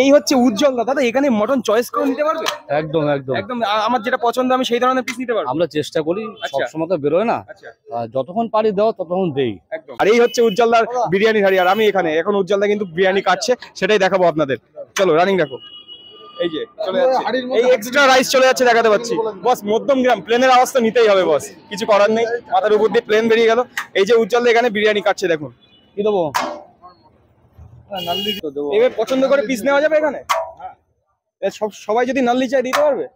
এই হচ্ছে উজ্জ্বল দাদা, এখানে মটন চয়েস করে নিতে পারবে? একদম একদম একদম আমার যেটা পছন্দ আমি সেই ধরনের পিস নিতে পারবো। আমরা চেষ্টা করি, সবসময় তো বেরোয় না, যতক্ষণ পারি দাও ততক্ষণ দেই। একদম। আর এই হচ্ছে উজ্জ্বলদার বিরিয়ানি হাড়ি, আর আমি এখানে এখন উজ্জ্বলদা কিন্তু বিরিয়ানি কাটছে, সেটাই দেখাবো আপনাদের। চলো রানিং দেখো, এই যে চলে যাচ্ছে, এই এক্সট্রা রাইস চলে যাচ্ছে, দেখাতে পাচ্ছি। বস মধ্যম গ্রাম, প্লেনের আওয়াজ তো নিতেই হবে বস, কিছু করার নেই, মাথার উপর দিয়ে প্লেন বেরিয়ে গেল। এই যে উজ্জ্বলদা এখানে বিরিয়ানি কাটছে, দেখুন। কি দেবো? এবার পছন্দ করে পিস নেওয়া যাবে এখানে? সবাই যদি নাল্লি চাই দিতে পারবে?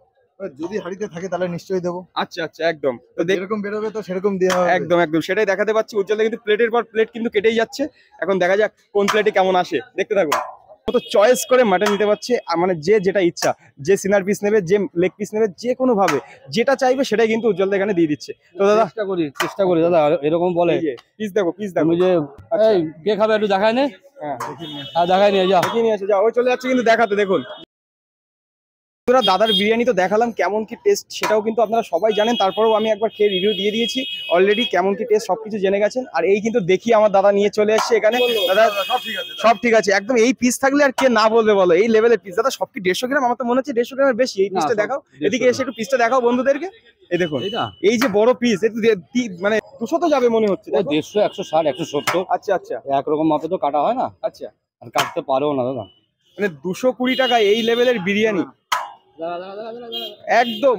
যদি হাড়িতে থাকে তাহলে নিশ্চয়ই দেবো। আচ্ছা আচ্ছা, একদম। তো যেরকম বেরোবে তো সেরকম দেওয়া হবে। একদম একদম, সেটাই দেখাতে পাচ্ছি। উজ্জ্বলদা কিন্তু প্লেটের পর প্লেট কিন্তু কেটেই যাচ্ছে, এখন দেখা যাক কোন প্লেটে কেমন আসে, দেখতে থাকুন। তো চয়েস করে মাটন নিতে পারছে, মানে যে যেটা ইচ্ছা, যে সিনার পিস নেবে, যে লেগ পিস নেবে, যে কোনো ভাবে যেটা চাইবে সেটাই কিন্তু উজ্জ্বলদা এখানে দিয়ে দিচ্ছে। তো দাদা চেষ্টা করি দাদা, এরকম বলে পিস দেখো, পিস দেখো। যে এই কে খাবে একটু দেখায় নে। হ্যাঁ দেখায় নিয়ে যা, দেখিয়ে নিয়ে আসে, যা। ওই চলে যাচ্ছে কিন্তু দেখাতে, দেখুন। দাদার বিরিয়ানি তো দেখালাম, কেমন কি টেস্ট সেটাও কিন্তু আপনারা সবাই জানেন, তারপরেও আমি একবার খেয়ে রিভিউ দিয়ে দিয়েছি অলরেডি, কেমন কি টেস্ট সবকিছু জেনে গেছেন। আর এই কিন্তু দেখি আমার দাদা নিয়ে চলে এসছে এখানে। দাদা সব ঠিক আছে একদম, এই পিস থাকলে আর কে না বলবে বলো, এই লেভেলের পিস। দাদা সব কি 150 গ্রাম? আমার তো মনে হচ্ছে 150 গ্রামের বেশি। এই পিসটা দেখাও, এদিকে এসে একটু পিসটা দেখাও বন্ধুদেরকে। এই দেখুন, এই যে বড় পিস, মানে 200 তো যাবে মনে হচ্ছে। 150, 160, 170। আচ্ছা আচ্ছা, একরকম মাপে তো কাটা হয় না। আচ্ছা, আর কাটতে পারো না দাদা, মানে 220 টাকায় এই লেভেলের বিরিয়ানি, একদম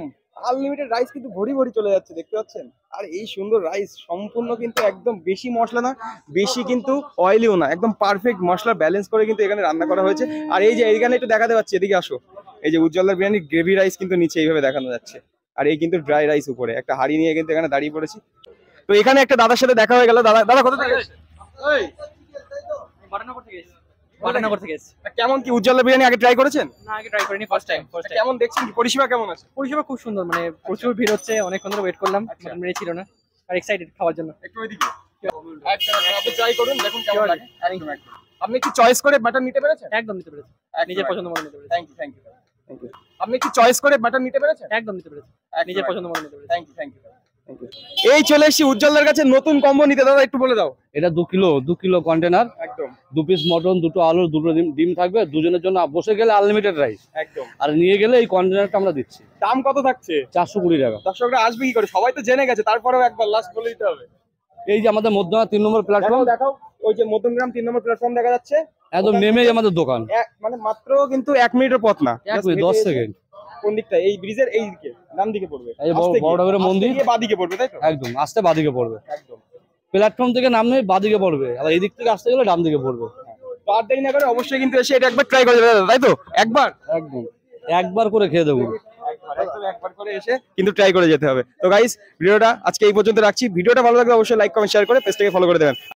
আনলিমিটেড রাইস কিন্তু ভরি ভরি চলে যাচ্ছে, দেখতে পাচ্ছেন। আর এই সুন্দর রাইস সম্পূর্ণ কিন্তু একদম বেশি মশলা না, বেশি কিন্তু অয়েলিও না, একদম পারফেক্ট মশলা ব্যালেন্স করে কিন্তু এখানে রান্না করা হয়েছে। আর এই যে এইখানে একটু দেখাতে পাচ্ছি, এদিকে আসো, এই যে উজ্জ্বলদার বিরিয়ানি গ্রেভি রাইস কিন্তু নিচে এইভাবে দেখানো যাচ্ছে, আর এই কিন্তু ড্রাই রাইস উপরে। একটা হাঁড়ি নিয়ে কিন্তু এখানে দাঁড়িয়ে পড়েছি। তো এখানে একটা দাদার সাথে দেখা হয়ে গেল। দাদা দাদা কোথা থেকে এসেছেন? বাটানগর থেকে এসেছি। কেমন কি উজ্জ্বলদার বিরিয়ানি আগে ট্রাই করেছেন? না, আগে ট্রাই করিনি, ফার্স্ট টাইম। কেমন দেখছেন, পরিষেবা কেমন আছে? পরিষেবা খুব সুন্দর, মানে প্রচুর ভিড় হচ্ছে, অনেকক্ষণ ধরে ওয়েট করলাম, মেরে ছিল না, আর এক্সাইটেড খাওয়ার জন্য। একটু ওইদিকে আপনি ট্রাই করুন, দেখুন কেমন লাগে। একদম একদম। আপনি কি চয়েস করে বাটার নিতে পেরেছেন? একদম নিতে পেরেছি, নিজের পছন্দ মতো নিতে পেরেছি। Thank you thank you thank you. আপনি কি চয়েস করে বাটার নিতে পেরেছেন? একদম নিতে পেরেছি, নিজের পছন্দ মতো নিতে পেরেছি। Thank you thank you thank you. এই চলে এসেছি উজ্জ্বলদার কাছে নতুন কম্বো নিতে। দাদা একটু বলে দাও। এটা 2 কিলো কন্টেনার, একদম 2 পিস মটন, 2টো আলু, 2টো ডিম থাকবে, দুজনের জন্য। বসে গেলে আনলিমিটেড রাইস, একদম। আর নিয়ে গেলে এই কন্টেনারটা আমরা দিচ্ছি। দাম কত থাকছে? 420 টাকা। দর্শকরা আসবে কি করে? সবাই তো জেনে গেছে, তারপরেও একবার লাস্ট বলে দিতে হবে। এই যে আমাদের মধ্যমা 3 নম্বর প্ল্যাটফর্ম, দেখাও, ওই যে মধ্যমগ্রাম 3 নম্বর প্ল্যাটফর্ম দেখা যাচ্ছে, একদম নেমেই আমাদের দোকান। মানে মাত্র কিন্তু 1 মিনিটের পথ না, 10 সেকেন্ড। কোন দিকটা? এই ব্রিজের এই দিকে ডান দিকে পড়বে, এই বড় ঠাকুরের মন্দির বাদিকে পড়বে, তাই তো? একদম আসতে বাদিকে পড়বে, একদম প্ল্যাটফর্ম থেকে নামলে বাদিকে পড়বে, আর এই দিক থেকে আসতে গেলে ডান দিকে পড়বে। তো আর দেরি না করে অবশ্যই কিন্তু এসে এটা একবার ট্রাই করে যাবে, তাই তো? একবার একবার করে খেয়ে দেবো, একবার করে এসে কিন্তু ট্রাই করে যেতে হবে। তো গাইস, ভিডিওটা আজকে এই পর্যন্ত রাখছি। ভিডিওটা ভালো লাগলে অবশ্যই লাইক কমেন্ট শেয়ার করে পেজটাকে ফলো করে দেবেন।